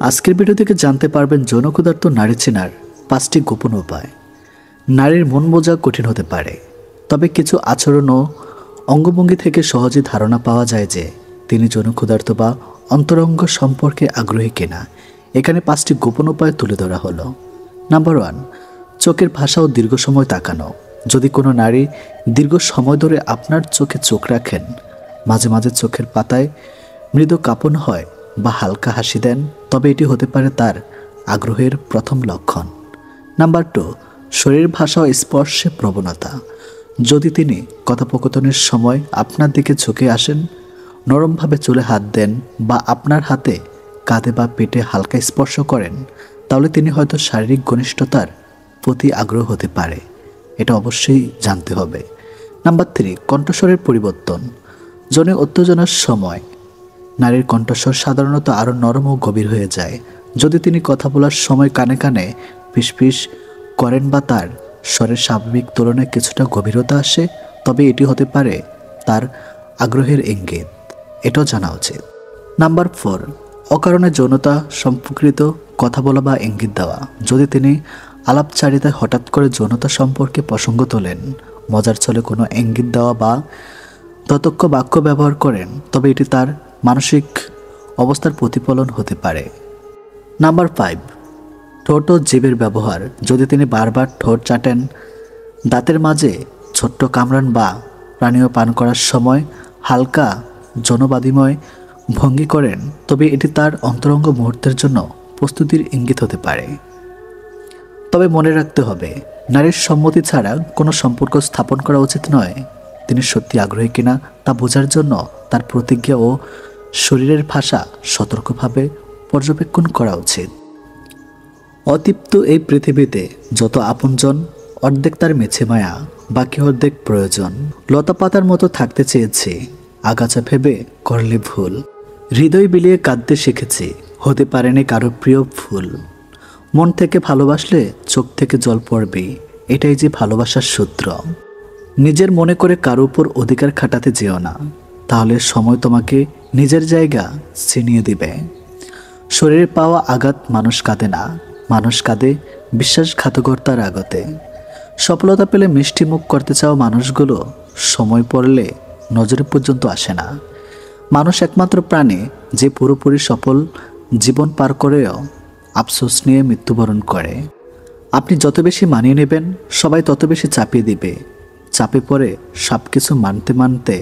আজকের ভিডিও থেকে জানতে পারবেন যৌন ক্ষুধার্ত নারী চেনার 5টি গোপন উপায়। নারীর মন বোঝা কঠিন হতে পারে, তবে কিছু আচরণ ও অঙ্গভঙ্গি থেকে সহজে ধারণা পাওয়া যায় যে তিনি যৌন ক্ষুধার্ত বা অন্তরঙ্গ সম্পর্কে আগ্রহী কিনা। এখানে 5টি গোপন উপায় তুলে ধরা হলো। নাম্বার 1, চোখের ভাষা ও দীর্ঘ সময় তাকানো। যদি কোনো নারী দীর্ঘ সময় ধরে আপনার চোখে চোখ রাখেন, মাঝে মাঝে চোখের পাতায় মৃদু কাঁপন হয় বা হালকা হাসি দেন, তবে এটি হতে পারে তার আগ্রহের প্রথম লক্ষণ। নাম্বার 2, শরীর ভাষা ও স্পর্শে প্রবণতা। যদি তিনি কথোপকথনের সময় আপনার দিকে ঝুঁকে আসেন, নরমভাবে চুলে হাত দেন বা আপনার হাতে কাঁধে বা পেটে হালকা স্পর্শ করেন, তাহলে তিনি হয়তো শারীরিক ঘনিষ্ঠতার প্রতি আগ্রহ হতে পারে। এটা অবশ্যই জানতে হবে। নাম্বার 3, কণ্ঠস্বরের পরিবর্তন। যৌন উত্তেজনার সময় নারীর কণ্ঠস্বর সাধারণত আরও নরম ও গভীর হয়ে যায়। যদি তিনি কথা বলার সময় কানে কানে ফিসফিস করেন বা তার স্বরের স্বাভাবিক তুলনায় কিছুটা গভীরতা আসে, তবে এটি হতে পারে তার আগ্রহের ইঙ্গিত। এটাও জানা উচিত। নাম্বার 4, অকারণে যৌনতা সম্পর্কিত কথা বলা বা ইঙ্গিত দেওয়া। যদি তিনি আলাপচারিতায় হঠাৎ করে যৌনতা সম্পর্কে প্রসঙ্গ তোলেন, মজার ছলে কোনো ইঙ্গিত দেওয়া বা ততক্ষ বাক্য ব্যবহার করেন, তবে এটি তার মানসিক অবস্থার প্রতিফলন হতে পারে। নাম্বার 5, ঠোঁট ও জিভের ব্যবহার। যদি তিনি বারবার ঠোঁট চাটেন, দাঁতের মাঝে ছোট্ট কামড়ান বা পানীয় পান করার সময় হালকা জনবাদিময় ভঙ্গি করেন, তবে এটি তার অন্তরঙ্গ মুহূর্তের জন্য প্রস্তুতির ইঙ্গিত হতে পারে। তবে মনে রাখতে হবে, নারীর সম্মতি ছাড়া কোনো সম্পর্ক স্থাপন করা উচিত নয়। তিনি সত্যি আগ্রহী কিনা তা বোঝার জন্য তার প্রতিজ্ঞা ও শরীরের ভাষা সতর্কভাবে পর্যবেক্ষণ করা উচিত। অতৃপ্ত এই পৃথিবীতে যত আপনজন, অর্ধেক তার মেছে মায়া, বাকি অর্ধেক প্রয়োজন। লতাপাতার মতো থাকতে চেয়েছি, আগাছা ভেবে করলে ভুল। হৃদয় বিলিয়ে কাঁদতে শিখেছি, হতে পারেনি কারো প্রিয় ফুল। মন থেকে ভালোবাসলে চোখ থেকে জল পড়বে, এটাই যে ভালোবাসার সূত্র। নিজের মনে করে কারো উপর অধিকার খাটাতে যেও না, তাহলে সময় তোমাকে নিজের জায়গা ছিনিয়ে দিবে। শরীরে পাওয়া আঘাত মানুষ কাঁদে না, মানুষ কাঁদে বিশ্বাসঘাতকতার আগতে। সফলতা পেলে মিষ্টি মুখ করতে চাওয়া মানুষগুলো সময় পড়লে নজরে পর্যন্ত আসে না। মানুষ একমাত্র প্রাণী যে পুরোপুরি সফল জীবন পার করেও আফসোস নিয়ে মৃত্যুবরণ করে। আপনি যত বেশি মানিয়ে নেবেন, সবাই তত বেশি চাপিয়ে দিবে। চাপে পড়ে সব কিছু মানতে মানতে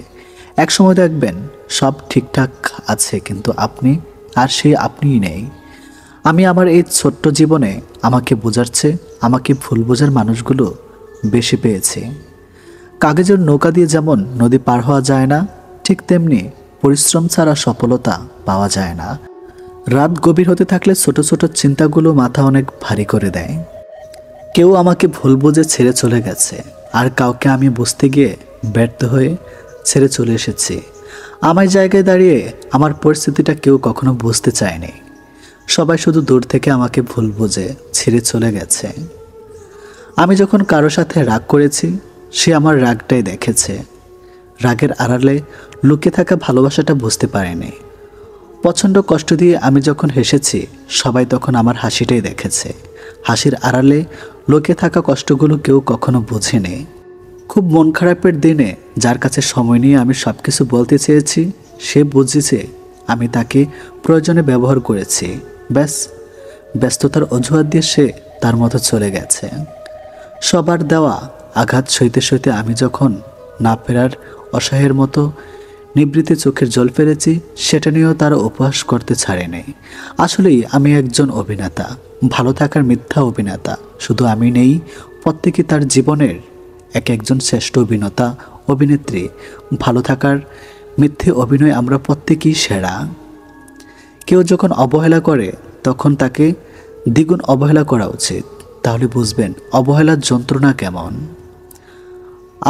একসময় দেখবেন সব ঠিকঠাক আছে, কিন্তু আপনি আর সেই আপনিই নেই। আমি আমার এই ছোট্ট জীবনে আমাকে বোঝাচ্ছে, আমাকে ভুল বোঝার মানুষগুলো বেশি পেয়েছি। কাগজের নৌকা দিয়ে যেমন নদী পার হওয়া যায় না, ঠিক তেমনি পরিশ্রম ছাড়া সফলতা পাওয়া যায় না। রাত গভীর হতে থাকলে ছোট ছোট চিন্তাগুলো মাথা অনেক ভারী করে দেয়। কেউ আমাকে ভুল বুঝে ছেড়ে চলে গেছে, আর কাউকে আমি বুঝতে গিয়ে ব্যর্থ হয়ে ছেড়ে চলে এসেছি। আমার জায়গায় দাঁড়িয়ে আমার পরিস্থিতিটা কেউ কখনো বুঝতে চায়নি। সবাই শুধু দূর থেকে আমাকে ভুল বুঝে ছেড়ে চলে গেছে। আমি যখন কারো সাথে রাগ করেছি, সে আমার রাগটাই দেখেছে। রাগের আড়ালে লুকিয়ে থাকা ভালোবাসাটা বুঝতে পারেনি। প্রচণ্ড কষ্ট দিয়ে আমি যখন হেসেছি, সবাই তখন আমার হাসিটাই দেখেছে। হাসির আড়ালে লুকিয়ে থাকা কষ্টগুলো কেউ কখনো বোঝেনি। খুব মন খারাপের দিনে যার কাছে সময় নিয়ে আমি সব কিছু বলতে চেয়েছি, সে বুঝেছে আমি তাকে প্রয়োজনে ব্যবহার করেছি। ব্যাস, ব্যস্ততার অজুহাত দিয়ে সে তার মতো চলে গেছে। সবার দেওয়া আঘাত সইতে সইতে আমি যখন না ফেরার অসহায়ের মতো নিবৃত্তে চোখের জল ফেলেছি, সেটা নিয়েও তারা উপহাস করতে ছাড়েনি। আসলেই আমি একজন অভিনেতা, ভালো থাকার মিথ্যা অভিনেতা। শুধু আমি নেই, প্রত্যেকে তার জীবনের একজন শ্রেষ্ঠ অভিনেতা, অভিনেত্রী। ভালো থাকার মিথ্যে অভিনয় আমরা প্রত্যেকেই সেরা। কেউ যখন অবহেলা করে, তখন তাকে দ্বিগুণ অবহেলা করা উচিত। তাহলে বুঝবেন অবহেলার যন্ত্রণা কেমন।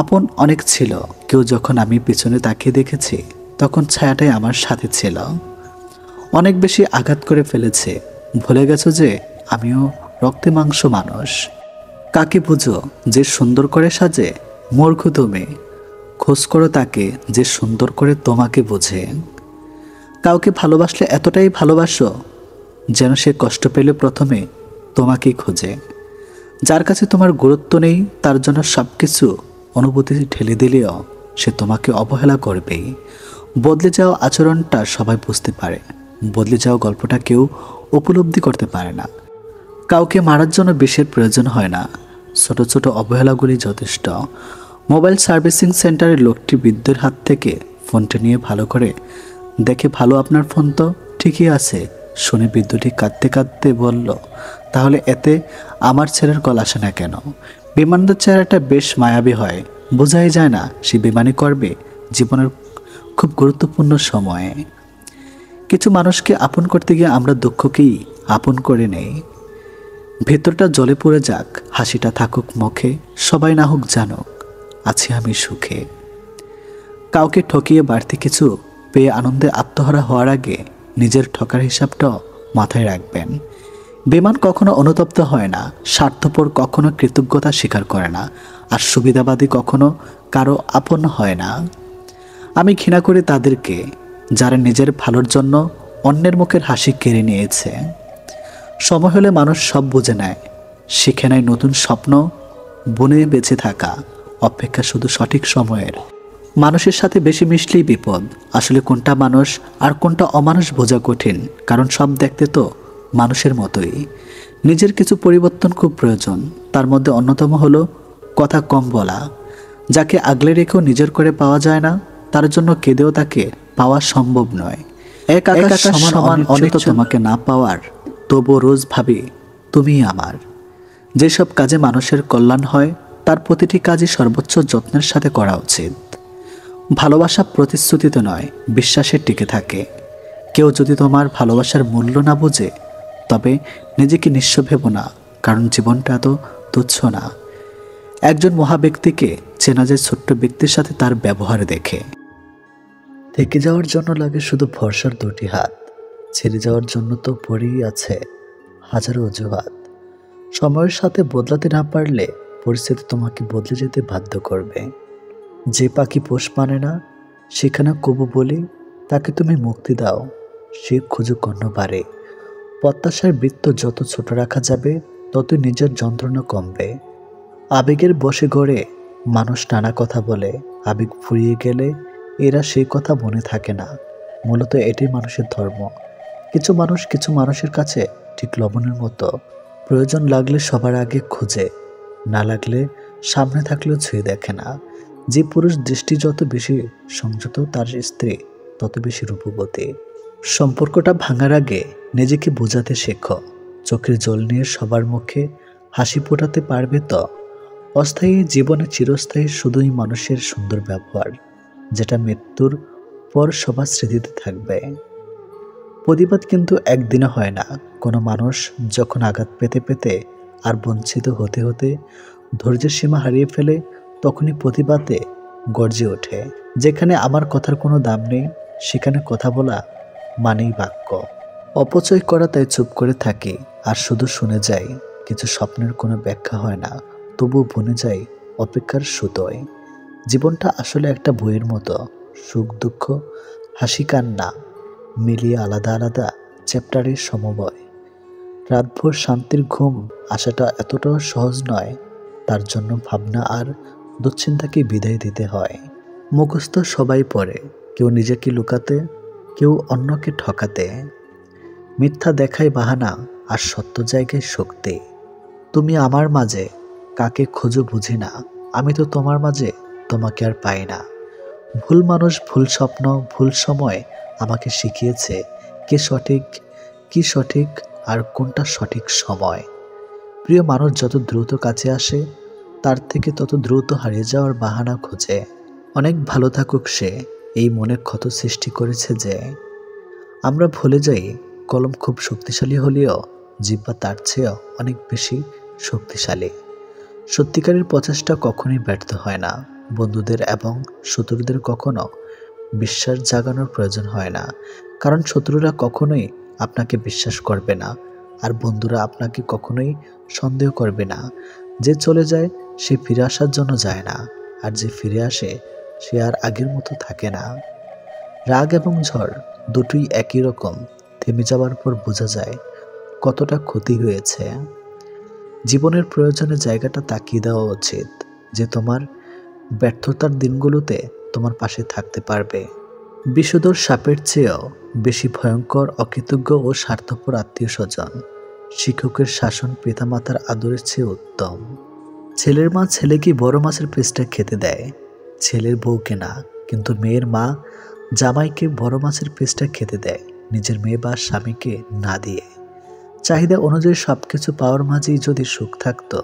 আপন অনেক ছিল, কেউ যখন আমি পিছনে তাকিয়ে দেখেছি, তখন ছায়াটাই আমার সাথে ছিল। অনেক বেশি আঘাত করে ফেলেছে, ভুলে গেছো যে আমিও রক্তে মাংস মানুষ। কাকে বুঝো যে সুন্দর করে সাজে? মূর্খ তুমি। খোঁজ করো তাকে যে সুন্দর করে তোমাকে বোঝে। কাউকে ভালোবাসলে এতটাই ভালোবাসো যেন সে কষ্ট পেলে প্রথমে তোমাকেই খোঁজে। যার কাছে তোমার গুরুত্ব নেই তার জন্য সব কিছু অনুভূতি ঠেলে দিলেও সে তোমাকে অবহেলা করবেই। বদলে যাওয়া আচরণটা সবাই বুঝতে পারে, বদলে যাওয়া গল্পটা কেউ উপলব্ধি করতে পারে না। কাউকে মারার জন্য বিষের প্রয়োজন হয় না, ছোট ছোট অবহেলাগুলি যথেষ্ট। মোবাইল সার্ভিসিং সেন্টারের লোকটি বৃদ্ধের হাত থেকে ফোনটা নিয়ে ভালো করে দেখে, ভালো আপনার ফোন তো ঠিকই আছে। শুনে বৃদ্ধটি কাঁদতে কাঁদতে বলল, তাহলে এতে আমার ছেলের কল আসে না কেন? বিমানদের চেহারাটা বেশ মায়াবী হয়, বোঝাই যায় না সে বেমানি করবে জীবনের খুব গুরুত্বপূর্ণ সময়ে। কিছু মানুষকে আপন করতে গিয়ে আমরা দুঃখকেই আপন করে নেই। ভেতরটা জ্বলে পড়ে যাক, হাসিটা থাকুক মুখে, সবাই না হোক জানুক আছি আমি সুখে। কাউকে ঠকিয়ে বাড়তি কিছু পেয়ে আনন্দে আত্মহারা হওয়ার আগে নিজের ঠকার হিসাবটাও মাথায় রাখবেন। বেমান কখনো অনুতপ্ত হয় না, স্বার্থপর কখনো কৃতজ্ঞতা স্বীকার করে না, আর সুবিধাবাদী কখনো কারো আপন হয় না। আমি ঘৃণা করি তাদেরকে যারা নিজের ভালোর জন্য অন্যের মুখের হাসি কেড়ে নিয়েছে। সময় হলে মানুষ সব বুঝে নেয়, শিখে নেয় নতুন স্বপ্ন বনে বেঁচে থাকা, অপেক্ষা শুধু সঠিক সময়ের। মানুষের সাথে বেশি মিশলেই বিপদ। আসলে কোনটা মানুষ আর কোনটা অমানুষ বোঝা কঠিন, কারণ সব দেখতে তো মানুষের মতোই। নিজের কিছু পরিবর্তন খুব প্রয়োজন, তার মধ্যে অন্যতম হলো কথা কম বলা। যাকে আগলে রেখেও নিজের করে পাওয়া যায় না, তার জন্য কেঁদেও তাকে পাওয়া সম্ভব নয়। এক আকাশ সমান অনেক তোমাকে না পাওয়ার, তবুও রোজ ভাবি তুমিই আমার। যেসব কাজে মানুষের কল্যাণ হয় তার প্রতিটি কাজই সর্বোচ্চ যত্নের সাথে করা উচিত। ভালোবাসা প্রতিশ্রুতিতে নয়, বিশ্বাসে টিকে থাকে। কেউ যদি তোমার ভালোবাসার মূল্য না বোঝে তবে নিজেকে নিঃস্ব ভেবো না, কারণ জীবনটা এত তুচ্ছ না। একজন মহাব্যক্তিকে চেনা যায় ছোট্ট ব্যক্তির সাথে তার ব্যবহার দেখে। থেকে যাওয়ার জন্য লাগে শুধু ভরসার দুটি হাত, ছেড়ে যাওয়ার জন্য তো পড়েই আছে হাজারো অজুহাত। সময়ের সাথে বদলাতে না পারলে পরিস্থিতি তোমাকে বদলে যেতে বাধ্য করবে। যে পাখি পোষ মানে না সেখানে কবু বলি, তাকে তুমি মুক্তি দাও, সে খুঁজুক অন্যবারে। প্রত্যাশার বৃত্ত যত ছোট রাখা যাবে তত নিজের যন্ত্রণা কমবে। আবেগের বশে গড়ে মানুষ নানা কথা বলে, আবেগ ফুরিয়ে গেলে এরা সেই কথা মনে থাকে না। মূলত এটাই মানুষের ধর্ম। কিছু মানুষ কিছু মানুষের কাছে ঠিক লবণের মতো, প্রয়োজন লাগলে সবার আগে খোঁজে, না লাগলে সামনে থাকলেও ছুঁয়ে দেখে না। যে পুরুষ দৃষ্টি যত বেশি সংযত তার স্ত্রী তত বেশি রূপবতী। সম্পর্কটা ভাঙার আগে নিজেকে বোঝাতে শেখো, চোখের জল নিয়ে সবার মুখে হাসি ফোটাতে পারবে তো। অস্থায়ী জীবনে চিরস্থায়ী শুধুই মানুষের সুন্দর ব্যবহার, যেটা মৃত্যুর পর সবার স্মৃতিতে থাকবে। প্রতিবাদ কিন্তু একদিনে হয় না। কোনো মানুষ যখন আঘাত পেতে পেতে আর বঞ্চিত হতে হতে ধৈর্যের সীমা হারিয়ে ফেলে, তখনই প্রতিবাদে গর্জে ওঠে। যেখানে আমার কথার কোনো দাম নেই সেখানে কথা বলা মানেই বাক্য। অপচয় করা তাই চুপ করে থাকি আর শুধু শুনে যাই। কিছু স্বপ্নের কোনো ব্যাখ্যা হয় না, তবু বনে যায় অপেক্ষার সুতোয়। জীবনটা আসলে একটা বইয়ের মতো, সুখ দুঃখ হাসি কান্না মিলিয়ে আলাদা আলাদা চ্যাপ্টারের সমবয়। রাতভর শান্তির ঘুম আসাটা এতটাও সহজ নয়, তার জন্য ভাবনা আর দুশ্চিন্তাকে বিদায় দিতে হয়। মুখস্থ সবাই পড়ে, কেউ নিজেকে লুকাতে, কেউ অন্যকে ঠকাতে। মিথ্যা দেখায় বাহানা আর সত্য জায়গায় শক্তি। তুমি আমার মাঝে কাকে খোঁজো বুঝি না, আমি তো তোমার মাঝে তোমাকে আর পাই না। ভুল মানুষ, ভুল স্বপ্ন, ভুল সময় আমাকে শিখিয়েছে কে সঠিক, কি সঠিক আর কোনটা সঠিক সময়। প্রিয় মানুষ যত দ্রুত কাছে আসে তার থেকে তত দ্রুত হারিয়ে যাওয়ার বাহানা খোঁজে। অনেক ভালো থাকুক সে, এই মনে ক্ষত সৃষ্টি করেছে যে। আমরা ভুলে যাই কলম খুব শক্তিশালী হলেও জিহ্বা তার চেয়েও অনেক বেশি শক্তিশালী। সত্যিকারের প্রচেষ্টা কখনোই ব্যর্থ হয় না। বন্ধুদের এবং শত্রুদের কখনো বিশ্বাস জাগানোর প্রয়োজন হয় না, কারণ শত্রুরা কখনোই আপনাকে বিশ্বাস করবে না আর বন্ধুরা আপনাকে কখনোই সন্দেহ করবে না। যে চলে যায় সে ফিরে আসার জন্য যায় না, আর যে ফিরে আসে সে আর আগের মতো থাকে না। রাগ এবং ঝড় দুটোই একই রকম, থেমে যাওয়ার পর বোঝা যায় কতটা ক্ষতি হয়েছে। জীবনের প্রয়োজনে জায়গাটা তাকিয়ে দেওয়া উচিত, যে তোমার ব্যর্থতার দিনগুলোতে তোমার পাশে থাকতে পারবে। বিষধর সাপের চেয়েও বেশি ভয়ঙ্কর অকৃতজ্ঞ ও স্বার্থপর আত্মীয় স্বজন। শিক্ষকের শাসন পিতামাতার আদরের চেয়ে উত্তম। ছেলের মা ছেলেকে বড় মাছের পিসটা খেতে দেয়, ছেলের বউকে না। কিন্তু মেয়ের মা জামাইকে বড় মাছের পিসটা খেতে দেয়, নিজের মেয়ে বা স্বামীকে না দিয়ে। চাহিদা অনুযায়ী সবকিছু পাওয়ার মাঝেই যদি সুখ থাকতো,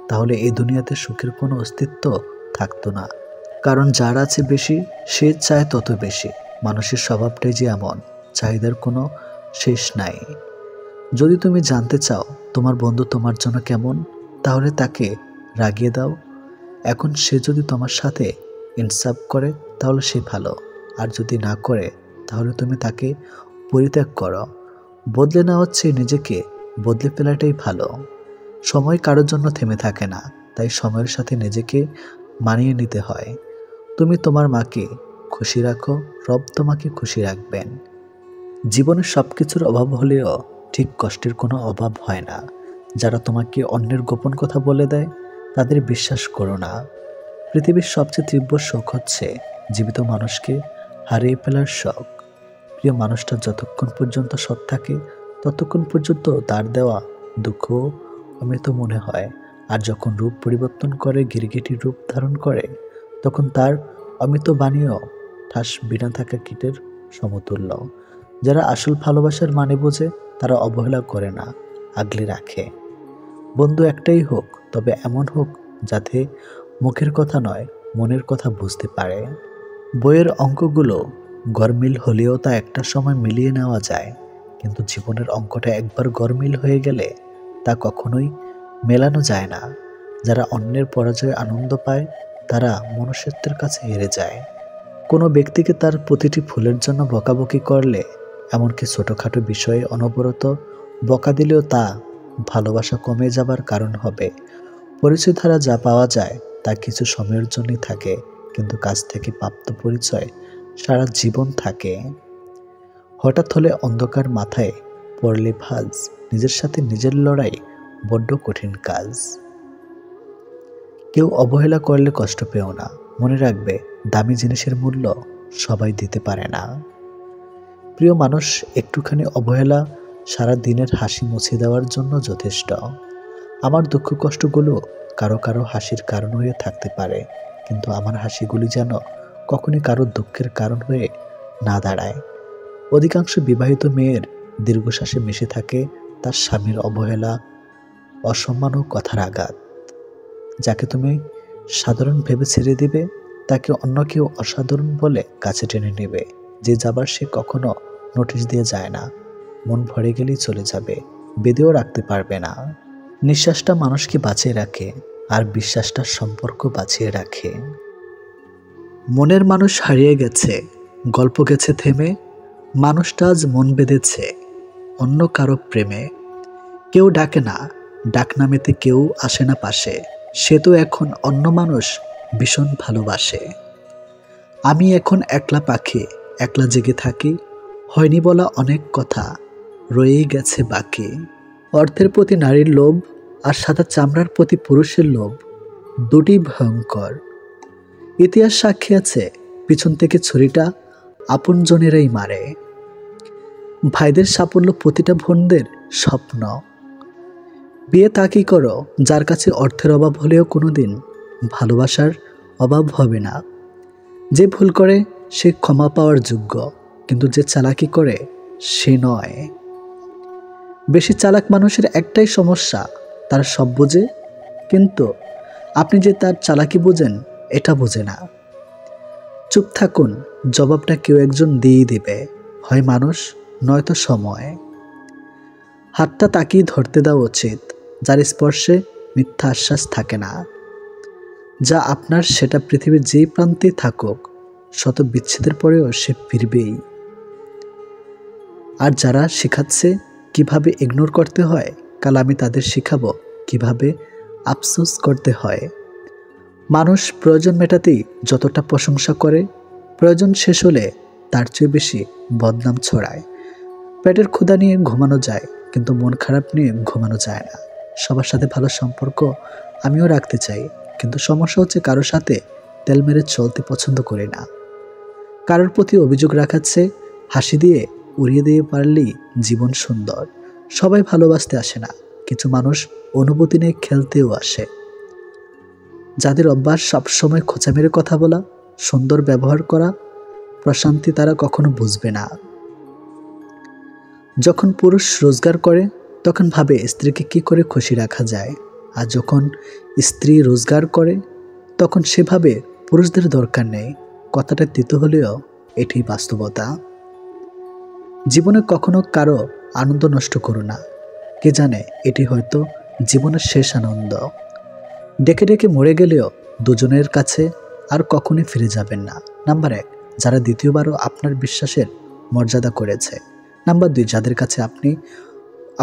তাহলে এই দুনিয়াতে সুখের কোনো অস্তিত্ব থাকতো না। কারণ যার আছে বেশি, সে চায় তত বেশি। মানুষের স্বভাবটাই যে এমন, চাহিদার কোনো শেষ নাই। যদি তুমি জানতে চাও তোমার বন্ধু তোমার জন্য কেমন, তাহলে তাকে রাগিয়ে দাও। এখন সে যদি তোমার সাথে ইনসাফ করে, তাহলে সে ভালো। আর যদি না করে, তাহলে তুমি তাকে পরিত্যাগ করো। বদলে না হচ্ছে নিজেকে বদলে ফেলাটাই ভালো। সময় কারোর জন্য থেমে থাকে না, তাই সময়ের সাথে নিজেকে মানিয়ে নিতে হয়। তুমি তোমার মাকে খুশি রাখো, রব তোমাকে খুশি রাখবেন। জীবনের সব কিছুর অভাব হলেও ঠিক কষ্টের কোনো অভাব হয় না। যারা তোমাকে অন্যের গোপন কথা বলে দেয়, তাদের বিশ্বাস করো না। পৃথিবীর সবচেয়ে তীব্র শোক হচ্ছে জীবিত মানুষকে হারিয়ে ফেলার শোক। প্রিয় মানুষটা যতক্ষণ পর্যন্ত সৎ থাকে, ততক্ষণ পর্যন্ত তার দেওয়া দুঃখ অমৃত মনে হয়। আর যখন রূপ পরিবর্তন করে, গিরগিটির রূপ ধারণ করে, তখন তার অমৃত বাণীও ঠাস বিনা থাকা কীটের সমতুল্য। যারা আসল ভালোবাসার মানে বোঝে, তারা অবহেলা করে না, আগলে রাখে। বন্ধু একটাই হোক, তবে এমন হোক যাতে মুখের কথা নয়, মনের কথা বুঝতে পারে। বইয়ের অঙ্কগুলো গরমিল হলেও তা একটা সময় মিলিয়ে নেওয়া যায়, কিন্তু জীবনের অঙ্কটা একবার গরমিল হয়ে গেলে তা কখনোই মেলানো যায় না। যারা অন্যের পরাজয়ে আনন্দ পায়, তারা মনুষ্যত্বের কাছে হেরে যায়। কোনো ব্যক্তিকে তার প্রতিটি ভুলের জন্য বকাবকি করলে, এমনকি ছোটোখাটো বিষয়ে অনবরত বকা দিলেও তা ভালোবাসা কমে যাবার কারণ হবে। পরিচয় দ্বারা যা পাওয়া যায় তা কিছু সময়ের জন্যই থাকে, কিন্তু কাছ থেকে প্রাপ্ত পরিচয় সারা জীবন থাকে। হঠাৎ হলে অন্ধকার, মাথায় পড়লে ভাঁজ, নিজের সাথে নিজের লড়াই বড্ড কঠিন কাজ। কেউ অবহেলা করলে কষ্ট পেও না, মনে রাখবে দামি জিনিসের মূল্য সবাই দিতে পারে না। প্রিয় মানুষ, একটুখানি অবহেলা সারা দিনের হাসি মুছে দেওয়ার জন্য যথেষ্ট। আমার দুঃখ কষ্টগুলো কারো কারো হাসির কারণ হয়ে থাকতে পারে, কিন্তু আমার হাসিগুলি যেন কখনই কারো দুঃখের কারণ হয়ে না দাঁড়ায়। অধিকাংশ বিবাহিত মেয়ের দীর্ঘশ্বাসে মিশে থাকে তার স্বামীর অবহেলা, অসম্মান ও কথার আঘাত। যাকে তুমি সাধারণ ভেবে ছেড়ে দিবে, তাকে অন্য কেউ অসাধারণ বলে কাছে টেনে নেবে। যে যাবার সে কখনো নোটিশ দিয়ে যায় না, মন ভরে গেলেই চলে যাবে, বেঁধেও রাখতে পারবে না। নিঃশ্বাসটা মানুষকে বাঁচিয়ে রাখে, আর বিশ্বাসটা সম্পর্ক বাঁচিয়ে রাখে। মনের মানুষ হারিয়ে গেছে, গল্প গেছে থেমে, মানুষটা আজ মন বেঁধেছে অন্য কারো প্রেমে। কেউ ডাকে না, ডাক নামেতে কেউ আসে না পাশে, সে তো এখন অন্য মানুষ ভীষণ ভালোবাসে। আমি এখন একলা পাখি, একলা জেগে থাকি, হয়নি বলা অনেক কথা রয়েই গেছে বাকি। অর্থের প্রতি নারীর লোভ আর সাদা চামড়ার প্রতি পুরুষের লোভ, দুটি ভয়ঙ্কর। ইতিহাস সাক্ষী আছে, পিছন থেকে ছুরিটা আপনজনেরাই মারে। ভাইদের সাফল্য প্রতিটা বোনদের স্বপ্ন। বিয়ে তাকেই করো যার কাছে অর্থের অভাব হলেও কোনোদিন ভালোবাসার অভাব হবে না। যে ভুল করে সে ক্ষমা পাওয়ার যোগ্য, কিন্তু যে চালাকি করে সে নয়। বেশি চালাক মানুষের একটাই সমস্যা, তার সব বোঝে, কিন্তু আপনি যে তার চালাকি বোঝেন এটা বোঝে না। চুপ থাকুন, জবাবটা কেউ একজন দিয়েই দেবে, হয় মানুষ নয়তো সময়। হাতটা তাকিয়ে ধরতে দেওয়া উচিত, যার স্পর্শে মিথ্যা আশ্বাস থাকে না। যা আপনার সেটা পৃথিবীর যেই প্রান্তে থাকুক, শত বিচ্ছেদের পরেও সে ফিরবেই। আর যারা শেখাচ্ছে কিভাবে ইগনোর করতে হয়, কাল আমি তাদের শেখাবো কিভাবে আফসোস করতে হয়। মানুষ প্রয়োজন মেটাতেই যতটা প্রশংসা করে, প্রয়োজন শেষ হলে তার চেয়ে বেশি বদনাম ছড়ায়। পেটের ক্ষুধা নিয়ে ঘুমানো যায়, কিন্তু মন খারাপ নিয়ে ঘুমানো যায় না। সবার সাথে ভালো সম্পর্ক আমিও রাখতে চাই, কিন্তু সমস্যা হচ্ছে কারোর সাথে তেল মেরে চলতে পছন্দ করি না। কারোর প্রতি অভিযোগ রাখাচ্ছে হাসি দিয়ে উড়িয়ে দিয়ে পারলেই জীবন সুন্দর। সবাই ভালোবাসতে আসে না, কিছু মানুষ অনুভূতি নিয়ে খেলতেও আসে। যাদের অভ্যাস সবসময় খোঁচা মেরে কথা বলা, সুন্দর ব্যবহার করা, প্রশান্তি তারা কখনো বুঝবে না। যখন পুরুষ রোজগার করে তখন ভাবে স্ত্রীকে কি করে খুশি রাখা যায়, আর যখন স্ত্রী রোজগার করে তখন সেভাবে পুরুষদের দরকার নেই। কথাটা তিতো হলেও এটি বাস্তবতা। জীবনে কখনো কারো আনন্দ নষ্ট করো না, কে জানে এটি হয়তো জীবনের শেষ আনন্দ। ডেকে ডেকে মরে গেলেও দুজনের কাছে আর কখনোই ফিরে যাবেন না। নাম্বার 1, যারা দ্বিতীয়বারও আপনার বিশ্বাসের মর্যাদা করেছে। নাম্বার 2, যাদের কাছে আপনি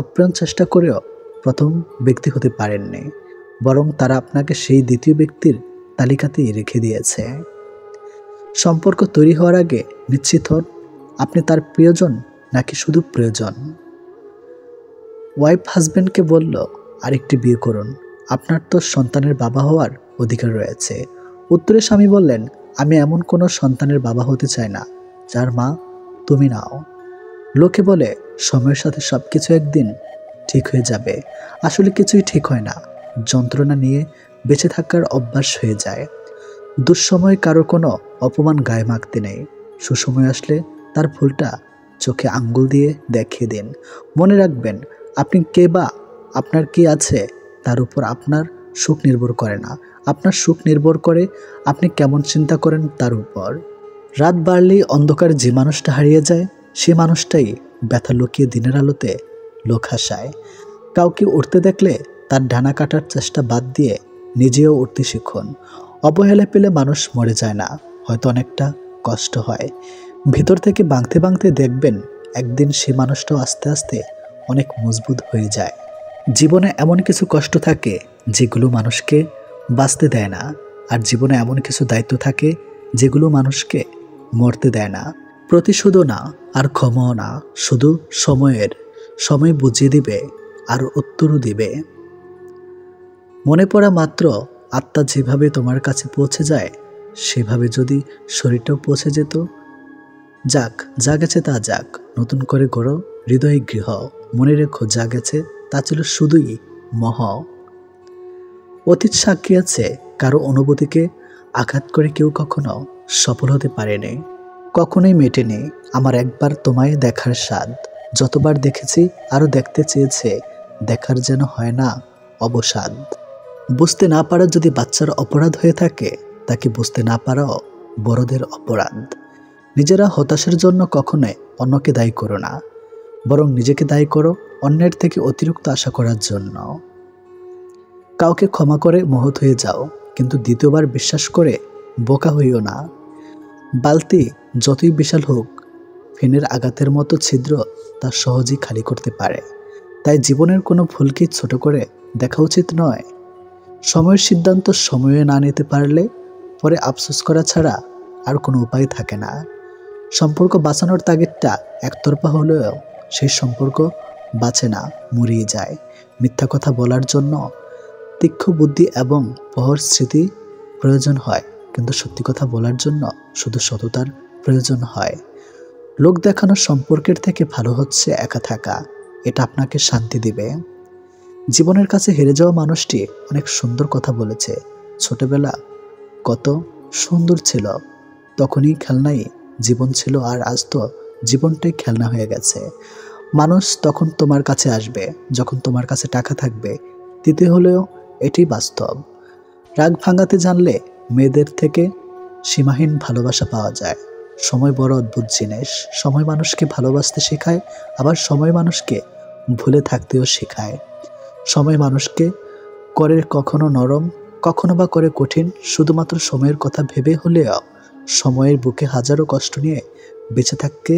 আপ্রাণ চেষ্টা করেও প্রথম ব্যক্তি হতে পারেননি, বরং তারা আপনাকে সেই দ্বিতীয় ব্যক্তির তালিকাতেই রেখে দিয়েছে। সম্পর্ক তৈরি হওয়ার আগে নিশ্চিত হন আপনি তার প্রিয়জন নাকি শুধু প্রয়োজন। ওয়াইফ হাজব্যান্ডকে বলল আরেকটি বিয়ে করুন, আপনার তো সন্তানের বাবা হওয়ার অধিকার রয়েছে। উত্তরে স্বামী বললেন, আমি এমন কোনো সন্তানের বাবা হতে চাই না যার মা তুমি নাও। লোকে বলে সময়ের সাথে সব কিছু একদিন ঠিক হয়ে যাবে, আসলে কিছুই ঠিক হয় না। যন্ত্রণা নিয়ে বেঁচে থাকার অভ্যাস হয়ে যায়। দুঃসময়ে কারো কোনো অপমান গায়ে মাখতে নেই, সুসময় আসলে তার ভুলটা চোখে আঙ্গুল দিয়ে দেখিয়ে দিন। মনে রাখবেন, আপনি কে বা আপনার কি আছে তার উপর আপনার সুখ নির্ভর করে না, আপনার সুখ নির্ভর করে আপনি কেমন চিন্তা করেন তার উপর। রাত বাড়লেই অন্ধকারে যে মানুষটা হারিয়ে যায় সে মানুষটাই ব্যথা লুকিয়ে দিনের আলোতে লোক হাসায়। কাউকে উঠতে দেখলে তার ডানা কাটার চেষ্টা বাদ দিয়ে নিজেও উঠতে শিখুন। অবহেলা পেলে মানুষ মরে যায় না, হয়তো অনেকটা কষ্ট হয়। ভিতর থেকে ভাঙতে ভাঙতে দেখবেন একদিন সে মানুষটাও আস্তে আস্তে অনেক মজবুত হয়ে যায়। জীবনে এমন কিছু কষ্ট থাকে যেগুলো মানুষকে বাঁচতে দেয় না, আর জীবনে এমন কিছু দায়িত্ব থাকে যেগুলো মানুষকে মরতে দেয় না। প্রতিশোধও না আর ক্ষমাও না, শুধু সময় বুঝিয়ে দিবে আর উত্তরও দিবে। মনে পড়া মাত্র আত্মা যেভাবে তোমার কাছে পৌঁছে যায় সেভাবে যদি শরীরটাও পৌঁছে যেত। যাক, যা গেছে তা যাক, নতুন করে গড়ো হৃদয় গৃহ। মনে রেখো, যা গেছে তা ছিল শুধুই মোহ। অতীত সাক্ষী আছে, কারো অনুভূতিকে আঘাত করে কেউ কখনো সফল হতে পারেনি, কখনোই মেটেনি আমার একবার তোমায় দেখার স্বাদ। যতবার দেখেছি আরও দেখতে চেয়েছে, দেখার যেন হয় না অবসাদ। বুঝতে না পারা যদি বাচ্চার অপরাধ হয়ে থাকে, তাকে বুঝতে না পারাও বড়দের অপরাধ। নিজেরা হতাশার জন্য কখনোই অন্যকে দায়ী করো না, বরং নিজেকে দায়ী করো অন্যের থেকে অতিরিক্ত আশা করার জন্য। কাউকে ক্ষমা করে মহৎ হয়ে যাও, কিন্তু দ্বিতীয়বার বিশ্বাস করে বোকা হইও না। বালতি যতই বিশাল হোক, ফেনের আঘাতের মতো ছিদ্র তা সহজেই খালি করতে পারে। তাই জীবনের কোনো ভুলকে ছোট করে দেখা উচিত নয়। সময়ের সিদ্ধান্ত সময়ে না নিতে পারলে পরে আফসোস করা ছাড়া আর কোনো উপায় থাকে না। সম্পর্ক বাঁচানোর তাগিদটা একতরফা হলেও সেই সম্পর্ক বাঁচে না, মরিয়ে যায়। মিথ্যা কথা বলার জন্য তীক্ষ্ণ বুদ্ধি এবং প্রহর স্মৃতি প্রয়োজন হয়, কিন্তু সত্যি কথা বলার জন্য শুধু সততার প্রয়োজন হয়। লোক দেখানোর সম্পর্কের থেকে ভালো হচ্ছে একা থাকা, এটা আপনাকে শান্তি দিবে। জীবনের কাছে হেরে যাওয়া মানুষটি অনেক সুন্দর কথা বলেছে, ছোটবেলা কত সুন্দর ছিল, তখনই খেলনাই জীবন ছিল, আর আজ তো জীবনটাই খেলনা হয়ে গেছে। মানুষ তখন তোমার কাছে আসবে যখন তোমার কাছে টাকা থাকবে, দিতে হলেও এটি বাস্তব। রাগ ভাঙাতে জানলে মেয়েদের থেকে সীমাহীন ভালোবাসা পাওয়া যায়। সময় বড় অদ্ভুত জিনিস, সময় মানুষকে ভালোবাসতে শেখায়, আবার সময় মানুষকে ভুলে থাকতেও শেখায়। সময় মানুষকে করে কখনো নরম, কখনো বা করে কঠিন, শুধুমাত্র সময়ের কথা ভেবে হলেও সময়ের বুকে হাজারো কষ্ট নিয়ে বেঁচে থাকতে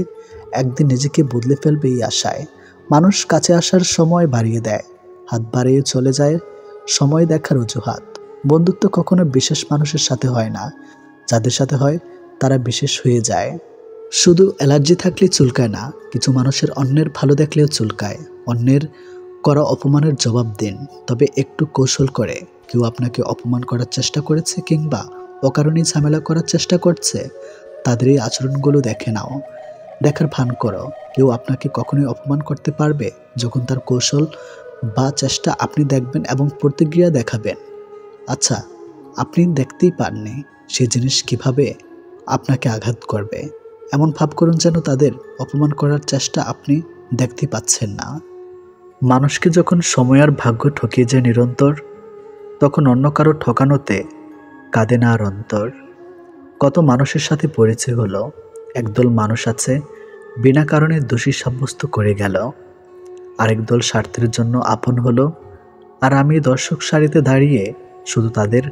একদিন নিজেকে বদলে ফেলবে এই আশায়। মানুষ কাছে আসার সময় বাড়িয়ে দেয়, হাত বাড়িয়ে চলে যায় সময় দেখার অজুহাত। বন্ধুত্ব কখনো বিশেষ মানুষের সাথে হয় না, যাদের সাথে হয় তারা বিশেষ হয়ে যায়। শুধু অ্যালার্জি থাকলে চুলকায় না, কিছু মানুষের অন্যের ভালো দেখলেও চুলকায়। অন্যের করা অপমানের জবাব দিন, তবে একটু কৌশল করে। কেউ আপনাকে অপমান করার চেষ্টা করেছে কিংবা অকারণেই ঝামেলা করার চেষ্টা করছে, তাদের এই আচরণগুলো দেখে নাও, দেখার ভান করো। কেউ আপনাকে কখনোই অপমান করতে পারবে যখন তার কৌশল বা চেষ্টা আপনি দেখবেন এবং প্রতিক্রিয়া দেখাবেন। আচ্ছা, আপনি দেখতেই পাননি সেই জিনিস কিভাবে আপনাকে আঘাত করবে, এমন ভাব করুন যেন তাদের অপমান করার চেষ্টা আপনি দেখতে পাচ্ছেন না। মানুষকে যখন সময় আর ভাগ্য ঠকিয়ে যায় নিরন্তর, তখন অন্য কারো ঠকানোতে কাঁদে না আর অন্তর। কত মানুষের সাথে পরিচয় হলো, একদল মানুষ আছে বিনা কারণে দোষী সাব্যস্ত করে গেল, আরেক দল স্বার্থের জন্য আপন হলো, আর আমি দর্শক সারিতে দাঁড়িয়ে শুধু তাদের